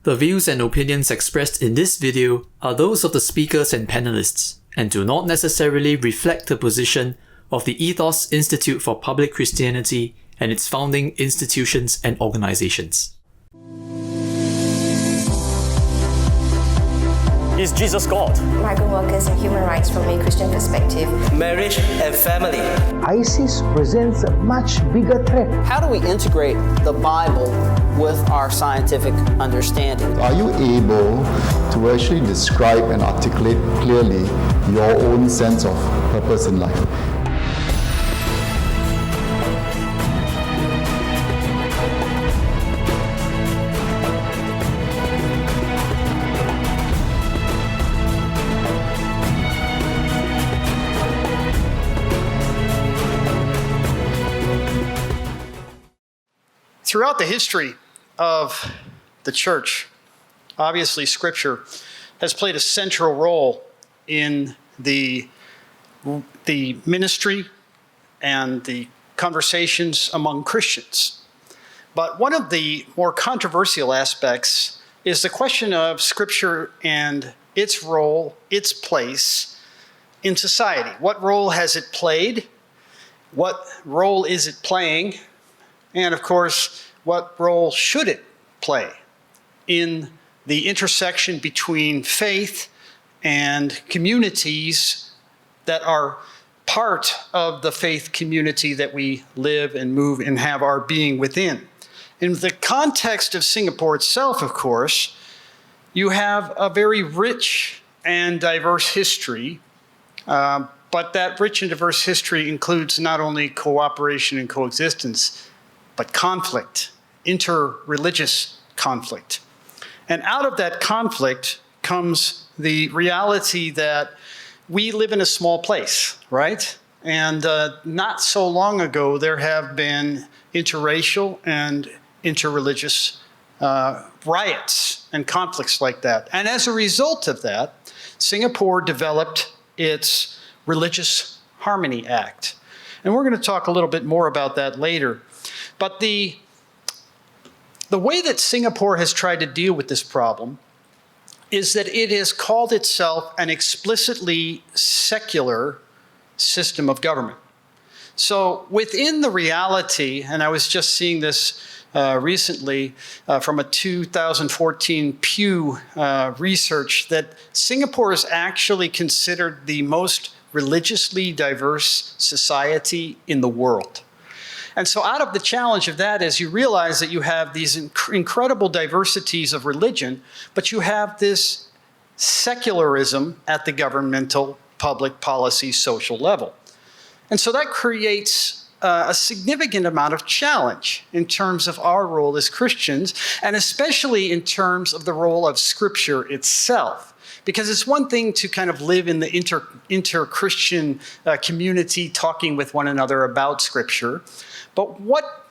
The views and opinions expressed in this video are those of the speakers and panelists, and do not necessarily reflect the position of the ETHOS Institute for Public Christianity and its founding institutions and organizations. Is Jesus God? Migrant workers and human rights from a Christian perspective. Marriage and family. ISIS presents a much bigger threat. How do we integrate the Bible with our scientific understanding? Are you able to actually describe and articulate clearly your own sense of purpose in life? Throughout the history of the church, obviously Scripture has played a central role in the ministry and the conversations among Christians. But one of the more controversial aspects is the question of Scripture and its role, its place in society. What role has it played? What role is it playing? And of course, what role should it play in the intersection between faith and communities that are part of the faith community that we live and move and have our being within? In the context of Singapore itself, of course, you have a very rich and diverse history, but that rich and diverse history includes not only cooperation and coexistence, but conflict, interreligious conflict. And out of that conflict comes the reality that we live in a small place, right? And not so long ago, there have been interracial and interreligious riots and conflicts like that. And as a result of that, Singapore developed its Religious Harmony Act. And we're going to talk a little bit more about that later. But the way that Singapore has tried to deal with this problem is that it has called itself an explicitly secular system of government. So within the reality, and I was just seeing this recently from a 2014 Pew research, that Singapore is actually considered the most religiously diverse society in the world. And so out of the challenge of that is you realize that you have these incredible diversities of religion, but you have this secularism at the governmental, public policy, social level. And so that creates a significant amount of challenge in terms of our role as Christians, and especially in terms of the role of Scripture itself. Because it's one thing to kind of live in the inter-Christian community talking with one another about Scripture, but what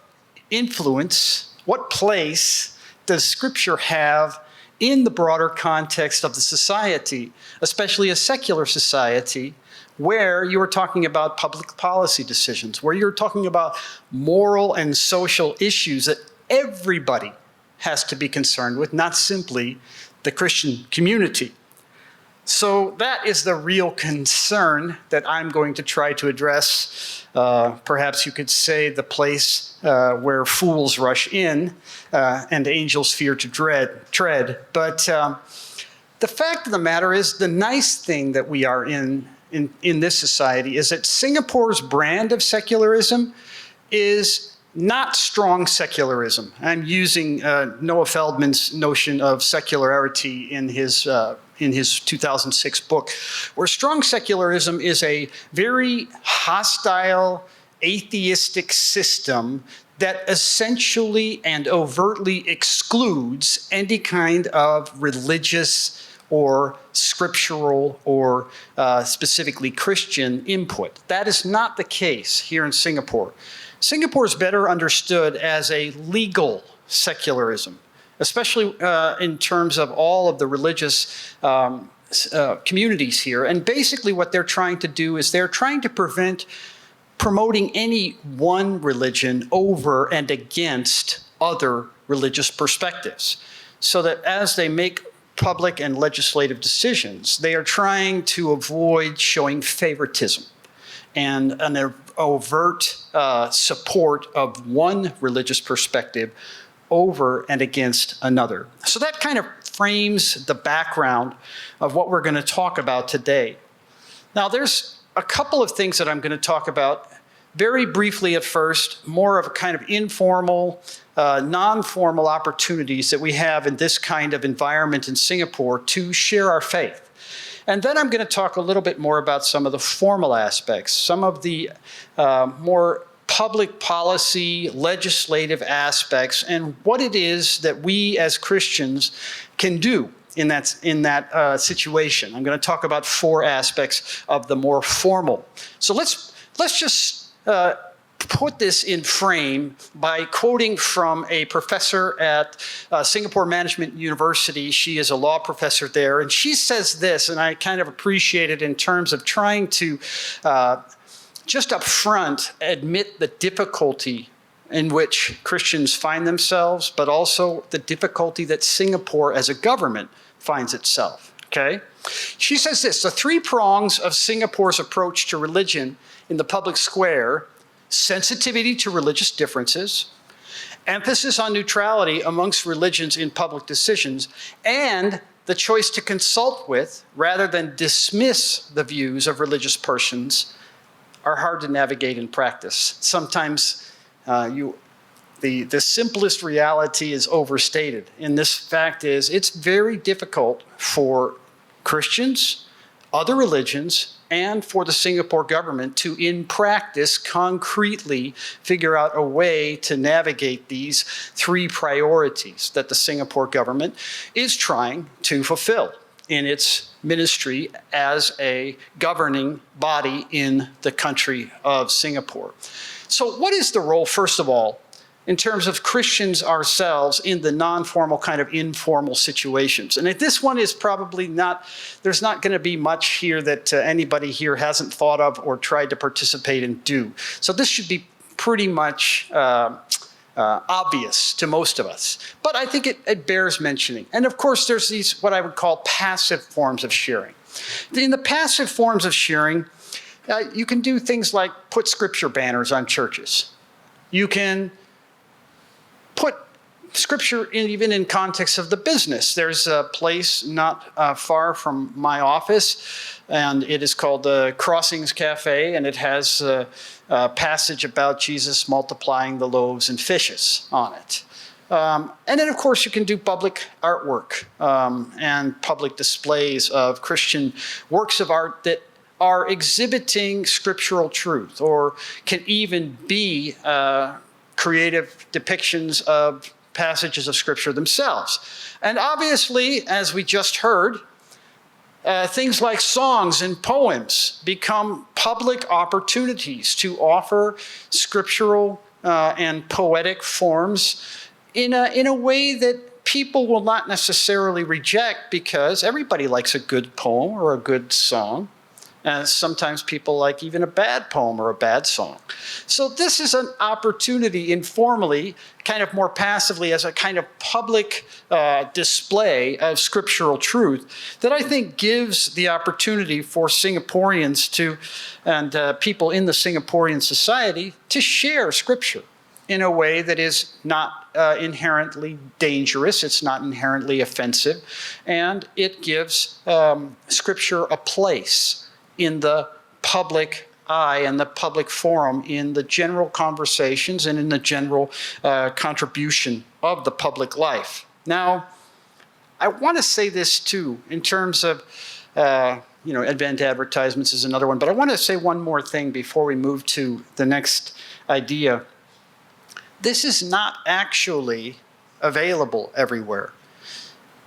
influence, what place does Scripture have in the broader context of the society, especially a secular society, where you are talking about public policy decisions, where you're talking about moral and social issues that everybody has to be concerned with, not simply the Christian community? So that is the real concern that I'm going to try to address. Perhaps you could say the place where fools rush in and angels fear to tread. But the fact of the matter is, the nice thing that we are in this society is that Singapore's brand of secularism is not strong secularism. I'm using Noah Feldman's notion of secularity in his 2006 book, where strong secularism is a very hostile, atheistic system that essentially and overtly excludes any kind of religious or scriptural or specifically Christian input. That is not the case here in Singapore. Singapore is better understood as a legal secularism, especially in terms of all of the religious communities here. And basically what they're trying to do is they're trying to prevent promoting any one religion over and against other religious perspectives. so that as they make public and legislative decisions, they are trying to avoid showing favoritism and an overt support of one religious perspective over and against another. So that kind of frames the background of what we're going to talk about today. Now, there's a couple of things that I'm going to talk about very briefly at first, more of a kind of informal, non-formal opportunities that we have in this kind of environment in Singapore to share our faith. And then I'm going to talk a little bit more about some of the formal aspects, some of the more public policy, legislative aspects, and what it is that we as Christians can do in that situation. I'm going to talk about 4 aspects of the more formal. So let's just put this in frame by quoting from a professor at Singapore Management University. She is a law professor there, and she says this, and I kind of appreciate it in terms of trying to just up front admit the difficulty in which Christians find themselves, but also the difficulty that Singapore as a government finds itself, okay? She says this: the 3 prongs of Singapore's approach to religion in the public square, sensitivity to religious differences, emphasis on neutrality amongst religions in public decisions, and the choice to consult with rather than dismiss the views of religious persons, are hard to navigate in practice. Sometimes the simplest reality is overstated. And this fact is, it's very difficult for Christians, other religions, and for the Singapore government to, in practice, concretely figure out a way to navigate these 3 priorities that the Singapore government is trying to fulfill in its ministry as a governing body in the country of Singapore. So what is the role, first of all, in terms of Christians ourselves in the non-formal kind of informal situations? And this one is probably not, there's not going to be much here that anybody here hasn't thought of or tried to participate and do. So this should be pretty much obvious to most of us. But I think it bears mentioning. And of course, there's these, what I would call passive forms of sharing. In the passive forms of sharing, you can do things like put scripture banners on churches. You can put scripture even in context of the business. There's a place not far from my office, and it is called the Crossings Cafe, and it has a passage about Jesus multiplying the loaves and fishes on it. And then, of course, you can do public artwork and public displays of Christian works of art that are exhibiting scriptural truth, or can even be creative depictions of passages of Scripture themselves. And obviously, as we just heard, things like songs and poems become public opportunities to offer scriptural and poetic forms in a way that people will not necessarily reject, because everybody likes a good poem or a good song. And sometimes people like even a bad poem or a bad song. So this is an opportunity informally, kind of more passively, as a kind of public display of scriptural truth that I think gives the opportunity for Singaporeans to, and people in the Singaporean society, to share scripture in a way that is not inherently dangerous, it's not inherently offensive, and it gives scripture a place in the public eye and the public forum, in the general conversations and in the general contribution of the public life. Now, I want to say this too, in terms of, advent advertisements is another one, but I want to say one more thing before we move to the next idea. This is not actually available everywhere.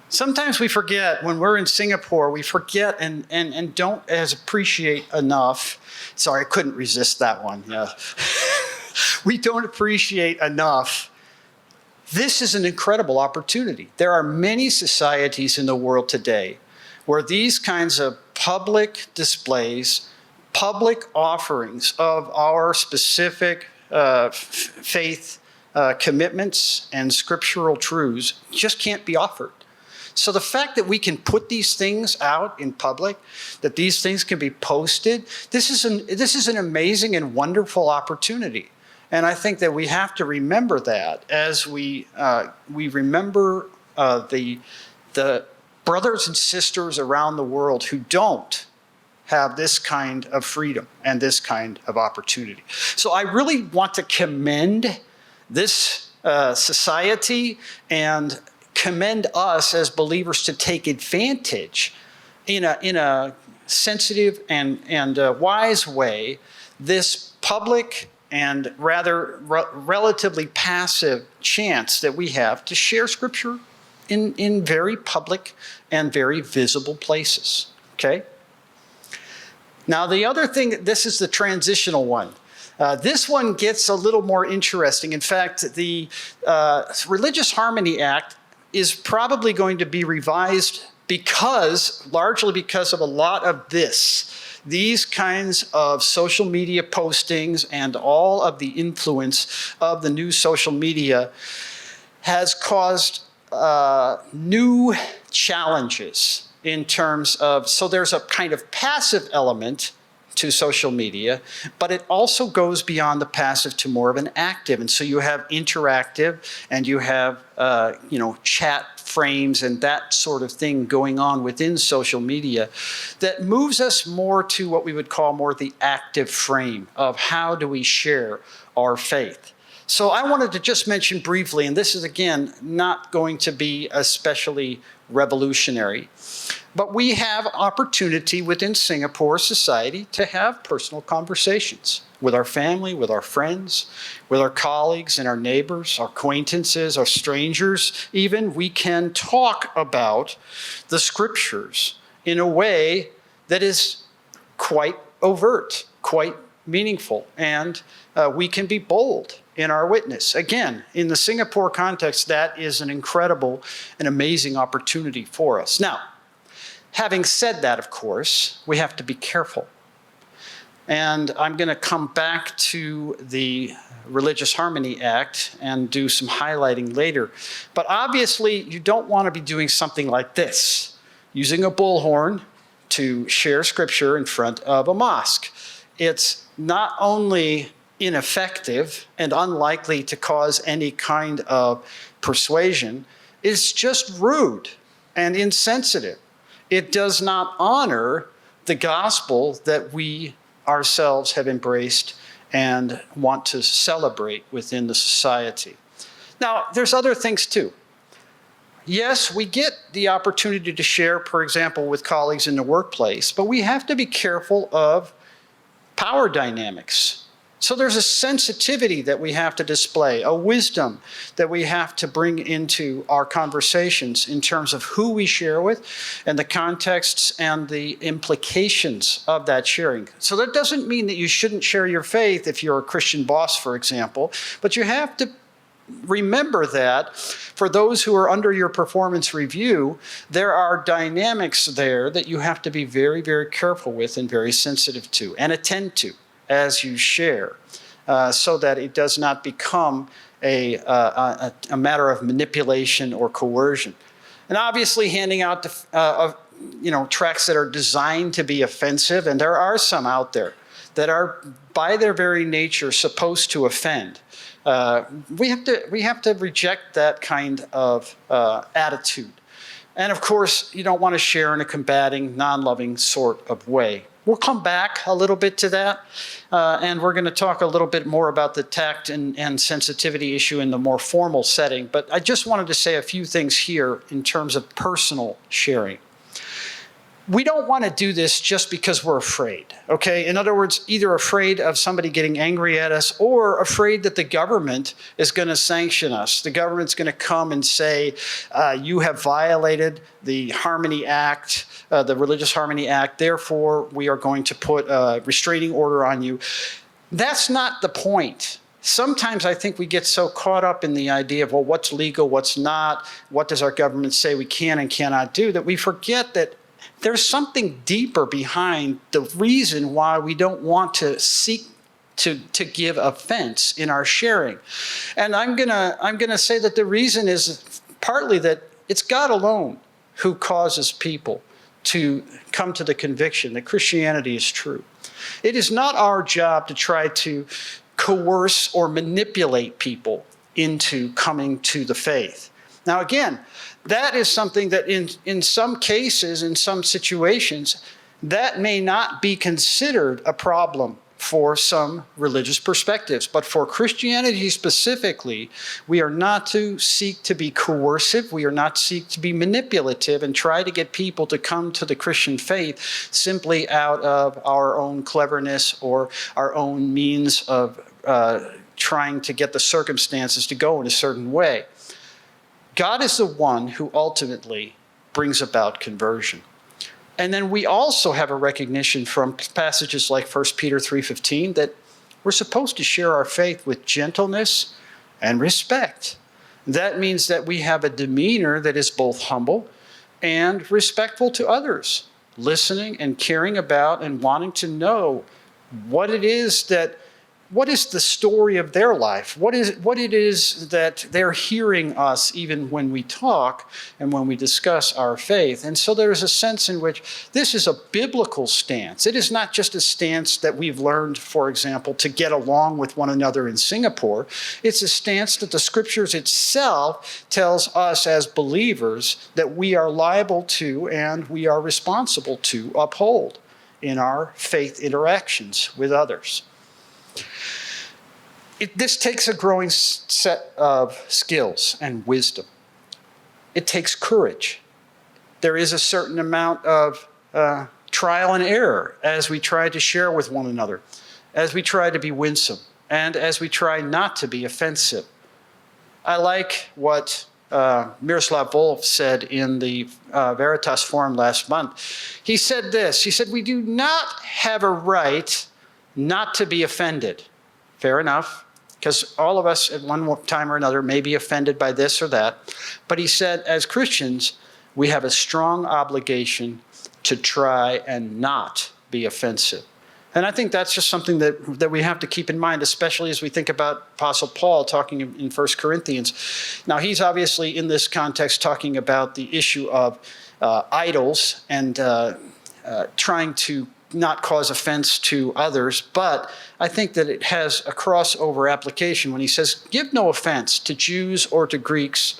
Sometimes we forget, when we're in Singapore, we forget and don't appreciate enough. Sorry, I couldn't resist that one. Yeah. We don't appreciate enough. This is an incredible opportunity. There are many societies in the world today where these kinds of public displays, public offerings of our specific faith commitments and scriptural truths just can't be offered. So the fact that we can put these things out in public, that these things can be posted, this is an amazing and wonderful opportunity. And I think that we have to remember that as we remember the brothers and sisters around the world who don't have this kind of freedom and this kind of opportunity. So I really want to commend this society and commend us as believers to take advantage in a sensitive and wise way this public and rather relatively passive chance that we have to share Scripture in very public and very visible places. Okay? Now, the other thing, this is the transitional one. This one gets a little more interesting. In fact, the Religious Harmony Act is probably going to be revised largely because of a lot of these kinds of social media postings and all of the influence of the new social media has caused new challenges in terms of, so there's a kind of passive element to social media, but it also goes beyond the passive to more of an active. And so you have interactive and you have, chat frames and that sort of thing going on within social media that moves us more to what we would call more the active frame of how do we share our faith. So I wanted to just mention briefly, and this is again not going to be especially revolutionary, but we have opportunity within Singapore society to have personal conversations with our family, with our friends, with our colleagues and our neighbors, our acquaintances, our strangers. Even we can talk about the Scriptures in a way that is quite overt, quite meaningful, and we can be bold in our witness. Again, in the Singapore context, that is an incredible and amazing opportunity for us. Now, having said that, of course, we have to be careful. And I'm going to come back to the Religious Harmony Act and do some highlighting later. But obviously, you don't want to be doing something like this, using a bullhorn to share Scripture in front of a mosque. It's not only ineffective and unlikely to cause any kind of persuasion, it's just rude and insensitive. It does not honor the gospel that we ourselves have embraced and want to celebrate within the society. Now, there's other things too. Yes, we get the opportunity to share, for example, with colleagues in the workplace, but we have to be careful of power dynamics. So there's a sensitivity that we have to display, a wisdom that we have to bring into our conversations in terms of who we share with and the contexts and the implications of that sharing. So that doesn't mean that you shouldn't share your faith if you're a Christian boss, for example, but you have to remember that for those who are under your performance review, there are dynamics there that you have to be very, very careful with and very sensitive to and attend to as you share, so that it does not become a matter of manipulation or coercion. And obviously handing out tracts that are designed to be offensive, and there are some out there that are by their very nature supposed to offend. We have to reject that kind of attitude. And of course, you don't want to share in a combating, non-loving sort of way. We'll come back a little bit to that, and we're going to talk a little bit more about the tact and sensitivity issue in the more formal setting. But I just wanted to say a few things here in terms of personal sharing. We don't want to do this just because we're afraid, okay? In other words, either afraid of somebody getting angry at us or afraid that the government is going to sanction us. The government's going to come and say, you have violated the Harmony Act, the Religious Harmony Act, therefore we are going to put a restraining order on you. That's not the point. Sometimes I think we get so caught up in the idea of, well, what's legal, what's not, what does our government say we can and cannot do, that we forget that there's something deeper behind the reason why we don't want to seek to give offense in our sharing. And I'm gonna say that the reason is partly that it's God alone who causes people to come to the conviction that Christianity is true. It is not our job to try to coerce or manipulate people into coming to the faith. Now again, that is something that in some cases, in some situations, that may not be considered a problem for some religious perspectives. But for Christianity specifically, we are not to seek to be coercive. We are not seek to be manipulative and try to get people to come to the Christian faith simply out of our own cleverness or our own means of trying to get the circumstances to go in a certain way. God is the one who ultimately brings about conversion. And then we also have a recognition from passages like 1 Peter 3:15 that we're supposed to share our faith with gentleness and respect. That means that we have a demeanor that is both humble and respectful to others, listening and caring about and wanting to know what is the story of their life? What it is that they're hearing us even when we talk and when we discuss our faith. And so there is a sense in which this is a biblical stance. It is not just a stance that we've learned, for example, to get along with one another in Singapore. It's a stance that the scriptures itself tells us as believers that we are liable to and we are responsible to uphold in our faith interactions with others. This takes a growing set of skills and wisdom. It takes courage. There is a certain amount of trial and error as we try to share with one another, as we try to be winsome, and as we try not to be offensive. I like what Miroslav Volf said in the Veritas Forum last month. He said this, he said, "We do not have a right not to be offended." Fair enough, because all of us at one time or another may be offended by this or that. But he said, as Christians, we have a strong obligation to try and not be offensive. And I think that's just something that we have to keep in mind, especially as we think about Apostle Paul talking in 1 Corinthians. Now, he's obviously in this context talking about the issue of idols and trying to not cause offense to others, but I think that it has a crossover application when he says, give no offense to Jews or to Greeks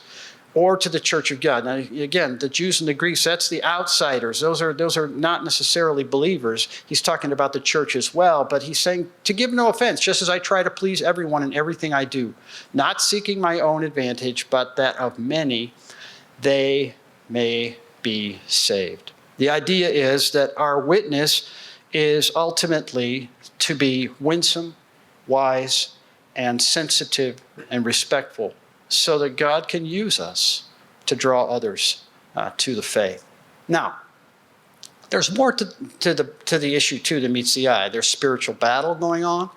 or to the church of God. Now, again, the Jews and the Greeks, that's the outsiders. Those are not necessarily believers. He's talking about the church as well, but he's saying to give no offense, just as I try to please everyone in everything I do, not seeking my own advantage, but that of many they may be saved. The idea is that our witness is ultimately to be winsome, wise, and sensitive and respectful so that God can use us to draw others to the faith. Now, there's more to the issue too that meets the eye. There's spiritual battle going on,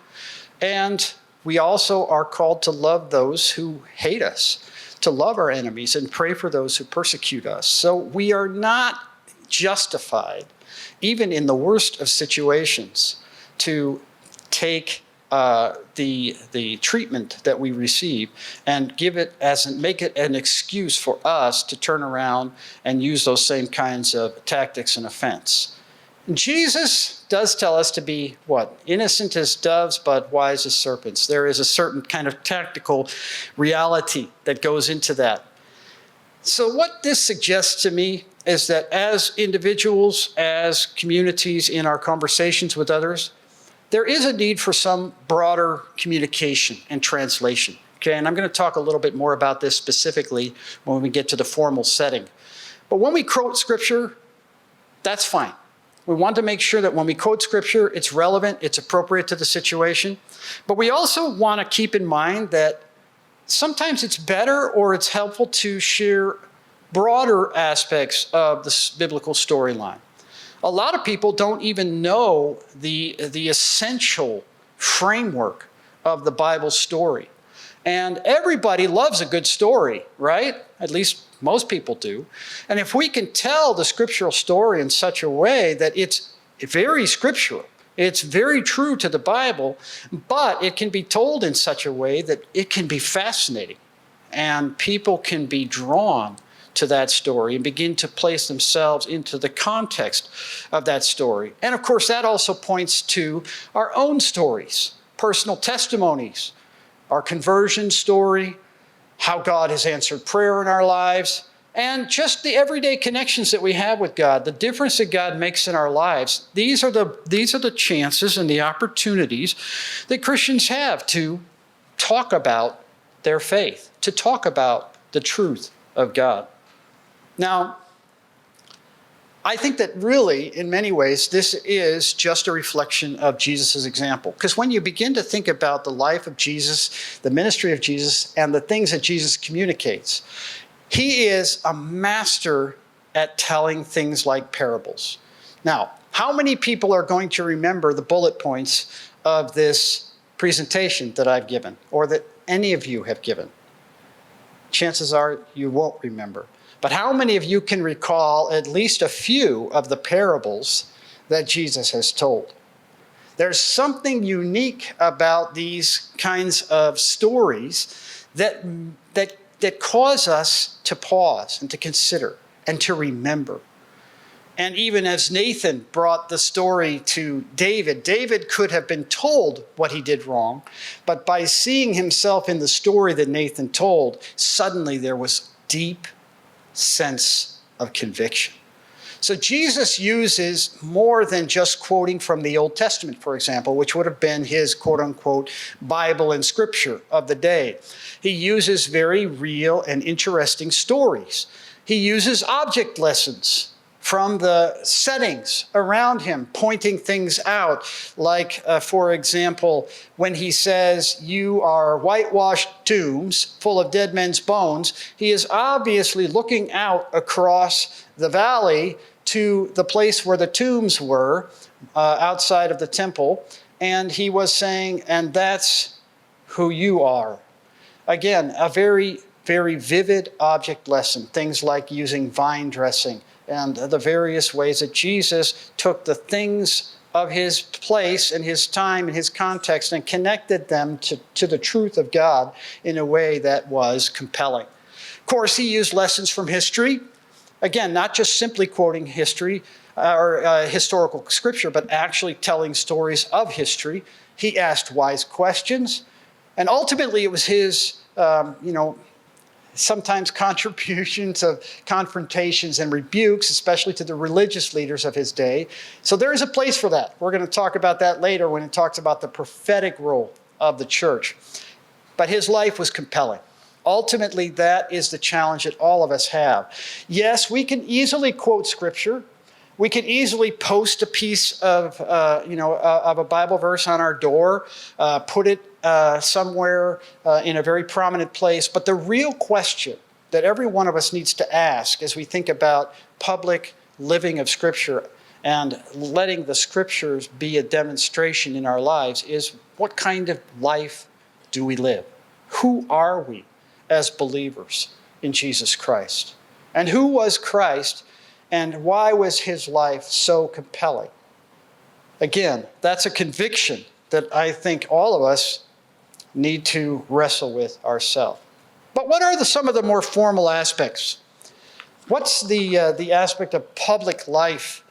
and we also are called to love those who hate us, to love our enemies and pray for those who persecute us. So we are not justified, even in the worst of situations, to take the treatment that we receive and make it an excuse for us to turn around and use those same kinds of tactics and offense. Jesus does tell us to be what? Innocent as doves, but wise as serpents. There is a certain kind of tactical reality that goes into that. So what this suggests to me is that as individuals, as communities in our conversations with others, there is a need for some broader communication and translation. Okay, and I'm going to talk a little bit more about this specifically when we get to the formal setting. But when we quote Scripture, that's fine. We want to make sure that when we quote Scripture, it's relevant, it's appropriate to the situation. But we also want to keep in mind that sometimes it's better or it's helpful to share broader aspects of the biblical storyline. A lot of people don't even know the essential framework of the Bible story. And everybody loves a good story, right? At least most people do. And if we can tell the scriptural story in such a way that it's very scriptural, It's very true to the Bible, but it can be told in such a way that it can be fascinating, and people can be drawn to that story and begin to place themselves into the context of that story. And of course, that also points to our own stories, personal testimonies, our conversion story, how God has answered prayer in our lives, and just the everyday connections that we have with God, the difference that God makes in our lives. These are the chances and the opportunities that Christians have to talk about their faith, to talk about the truth of God. Now, I think that really, in many ways, this is just a reflection of Jesus' example. Because when you begin to think about the life of Jesus, the ministry of Jesus, and the things that Jesus communicates, he is a master at telling things like parables. Now, how many people are going to remember the bullet points of this presentation that I've given, or that any of you have given? Chances are you won't remember. But how many of you can recall at least a few of the parables that Jesus has told? There's something unique about these kinds of stories that cause us to pause and to consider and to remember. And even as Nathan brought the story to David, David could have been told what he did wrong, but by seeing himself in the story that Nathan told, suddenly there was deep sense of conviction. So Jesus uses more than just quoting from the Old Testament, for example, which would have been his quote-unquote Bible and Scripture of the day. He uses very real and interesting stories. He uses object lessons from the settings around him, pointing things out, like, for example, when he says, "You are whitewashed tombs full of dead men's bones," he is obviously looking out across the valley to the place where the tombs were, outside of the temple, and he was saying, "And that's who you are." Again, a very, very vivid object lesson, things like using vine dressing, and the various ways that Jesus took the things of his place and his time and his context and connected them to the truth of God in a way that was compelling. Of course, he used lessons from history. Again, not just simply quoting history or historical scripture, but actually telling stories of history. He asked wise questions. And ultimately, it was his, sometimes contributions of confrontations and rebukes, especially to the religious leaders of his day. So there is a place for that. We're going to talk about that later when it talks about the prophetic role of the church. But his life was compelling. Ultimately, that is the challenge that all of us have. Yes, we can easily quote scripture. We can easily post a piece of a Bible verse on our door, put it somewhere in a very prominent place. But the real question that every one of us needs to ask as we think about public living of Scripture and letting the Scriptures be a demonstration in our lives is, what kind of life do we live? Who are we as believers in Jesus Christ? And who was Christ? And why was his life so compelling? Again, that's a conviction that I think all of us need to wrestle with ourselves. But what are some of the more formal aspects? What's the aspect of public life?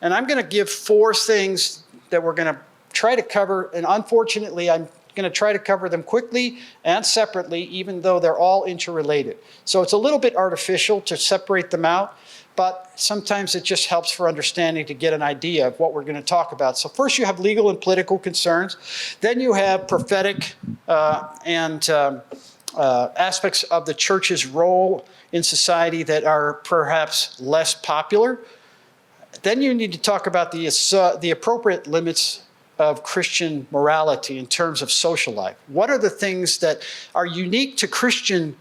And I'm going to give 4 things that we're going to try to cover. And unfortunately, I'm going to try to cover them quickly and separately, even though they're all interrelated. So it's a little bit artificial to separate them out, but sometimes it just helps for understanding to get an idea of what we're going to talk about. So first you have legal and political concerns. Then you have prophetic and aspects of the church's role in society that are perhaps less popular. Then you need to talk about the appropriate limits of Christian morality in terms of social life. What are the things that are unique to Christian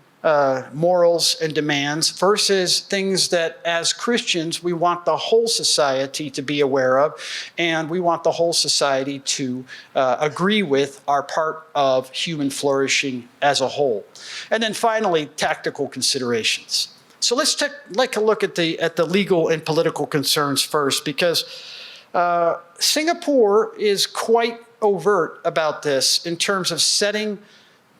morals and demands versus things that as Christians we want the whole society to be aware of, and we want the whole society to agree with are part of human flourishing as a whole. And then finally, tactical considerations. So let's take a look at the legal and political concerns first, because Singapore is quite overt about this in terms of setting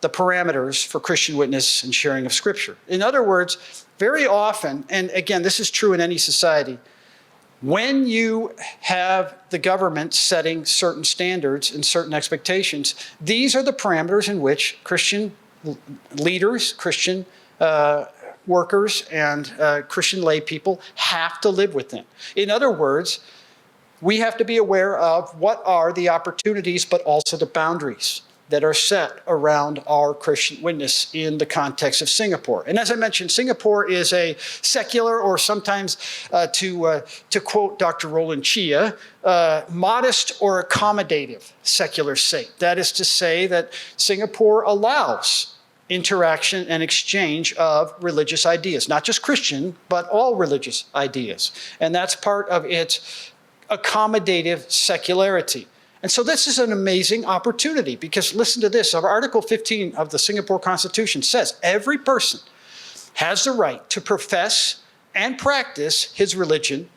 the parameters for Christian witness and sharing of Scripture. In other words, very often, and again, this is true in any society, when you have the government setting certain standards and certain expectations, these are the parameters in which Christian leaders, Christian workers, and Christian lay people have to live within. In other words, we have to be aware of what are the opportunities, but also the boundaries that are set around our Christian witness in the context of Singapore. And as I mentioned, Singapore is a secular, or sometimes to quote Dr. Roland Chia, modest or accommodative secular state. That is to say that Singapore allows interaction and exchange of religious ideas, not just Christian, but all religious ideas. And that's part of its accommodative secularity. And so this is an amazing opportunity, because listen to this. Article 15 of the Singapore Constitution says every person has the right to profess and practice his religion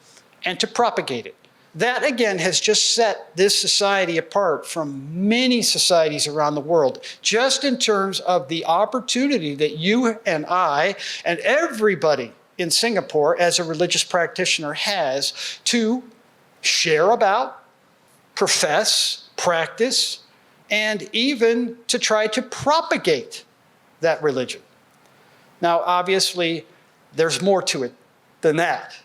and to propagate it. That, again, has just set this society apart from many societies around the world, just in terms of the opportunity that you and I and everybody in Singapore as a religious practitioner has to share about, profess, practice, and even to try to propagate that religion. Now, obviously, there's more to it than that.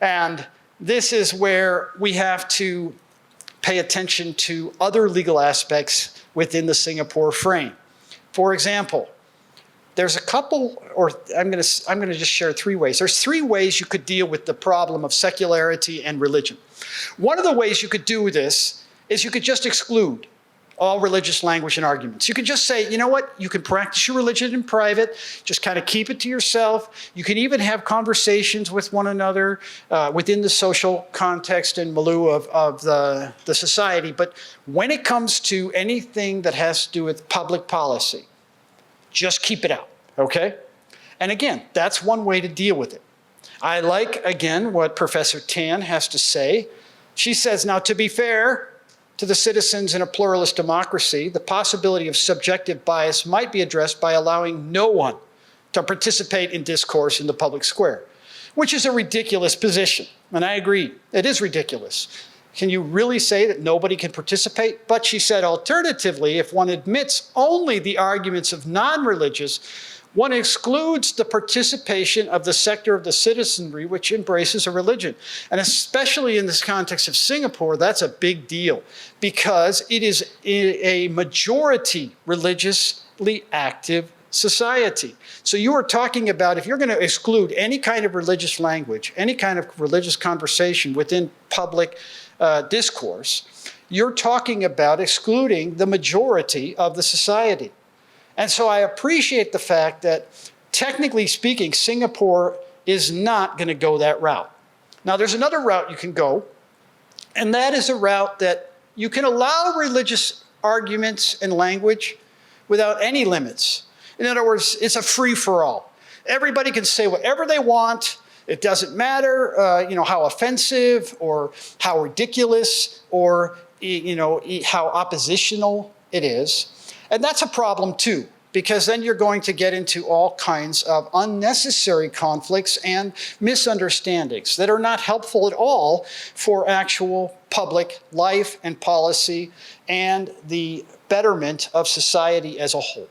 And this is where we have to pay attention to other legal aspects within the Singapore frame. For example, there's a couple, or I'm going to just share 3 ways. There's 3 ways you could deal with the problem of secularity and religion. One of the ways you could do this is you could just exclude all religious language and arguments. You could just say, you know what, you can practice your religion in private, just kind of keep it to yourself. You can even have conversations with one another within the social context and milieu of the society. But when it comes to anything that has to do with public policy, just keep it out, okay? And again, that's one way to deal with it. I like, again, what Professor Tan has to say. She says, now, to be fair to the citizens in a pluralist democracy, the possibility of subjective bias might be addressed by allowing no one to participate in discourse in the public square, which is a ridiculous position. And I agree, it is ridiculous. Can you really say that nobody can participate? But she said, alternatively, if one admits only the arguments of non-religious, one excludes the participation of the sector of the citizenry which embraces a religion. And especially in this context of Singapore, that's a big deal, because it is a majority religiously active society. So you are talking about, if you're going to exclude any kind of religious language, any kind of religious conversation within public discourse, you're talking about excluding the majority of the society. And so I appreciate the fact that, technically speaking, Singapore is not going to go that route. Now, there's another route you can go, and that is a route that you can allow religious arguments and language without any limits. In other words, it's a free-for-all. Everybody can say whatever they want. It doesn't matter, how offensive or how ridiculous or, how oppositional it is. And that's a problem too, because then you're going to get into all kinds of unnecessary conflicts and misunderstandings that are not helpful at all for actual public life and policy and the betterment of society as a whole.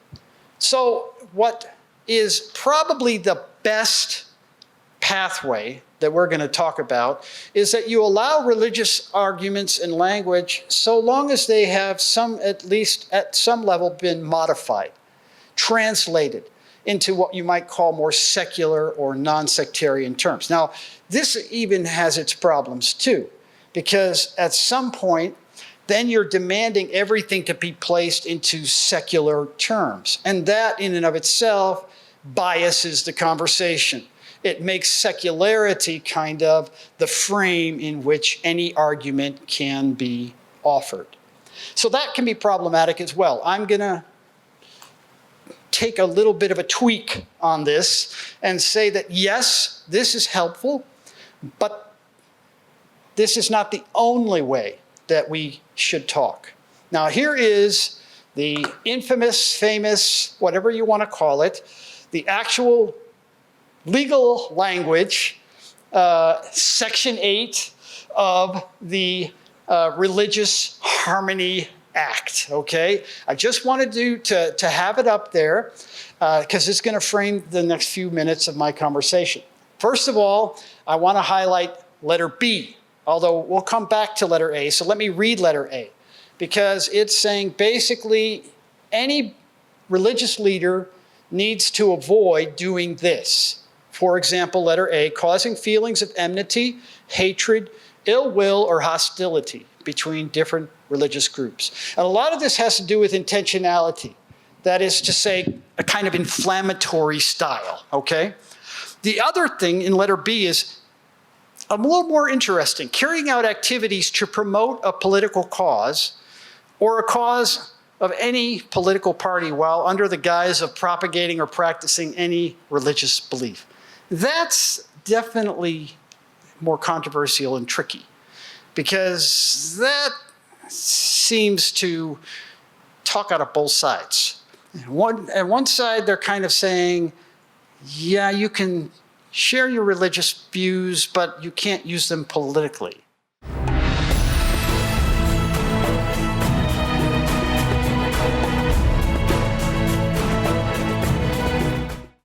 So what is probably the best pathway that we're going to talk about is that you allow religious arguments and language so long as they have at least at some level been modified, translated into what you might call more secular or non-sectarian terms. Now, this even has its problems too, because at some point, then you're demanding everything to be placed into secular terms. And that in and of itself biases the conversation. It makes secularity kind of the frame in which any argument can be offered. So that can be problematic as well. I'm going to take a little bit of a tweak on this and say that, yes, this is helpful, but this is not the only way that we should talk. Now, here is the infamous, famous, whatever you want to call it, the actual legal language, Section 8 of the Religious Harmony Act, okay? I just wanted to have it up there because it's going to frame the next few minutes of my conversation. First of all, I want to highlight letter B, although we'll come back to letter A. So let me read letter A, because it's saying basically any religious leader needs to avoid doing this. For example, letter A, causing feelings of enmity, hatred, ill will, or hostility between different religious groups. And a lot of this has to do with intentionality. That is to say, a kind of inflammatory style, okay? The other thing in letter B is a little more interesting, carrying out activities to promote a political cause or a cause of any political party while under the guise of propagating or practicing any religious belief. That's definitely more controversial and tricky, because that seems to talk out of both sides. At one side, they're kind of saying, yeah, you can share your religious views, but you can't use them politically.